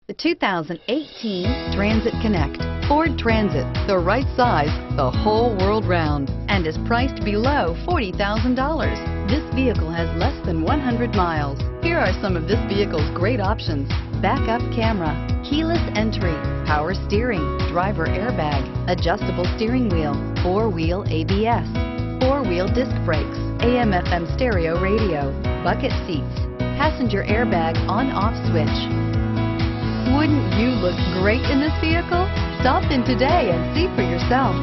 The 2018 Transit Connect. Ford Transit, the right size the whole world round, and is priced below $40,000. This vehicle has less than 100 miles. Here are some of this vehicle's great options: backup camera, keyless entry, power steering, driver airbag, adjustable steering wheel, four-wheel ABS, four-wheel disc brakes, AM/FM stereo radio, bucket seats, passenger airbag on/off switch. Wouldn't you look great in this vehicle? Stop in today and see for yourself.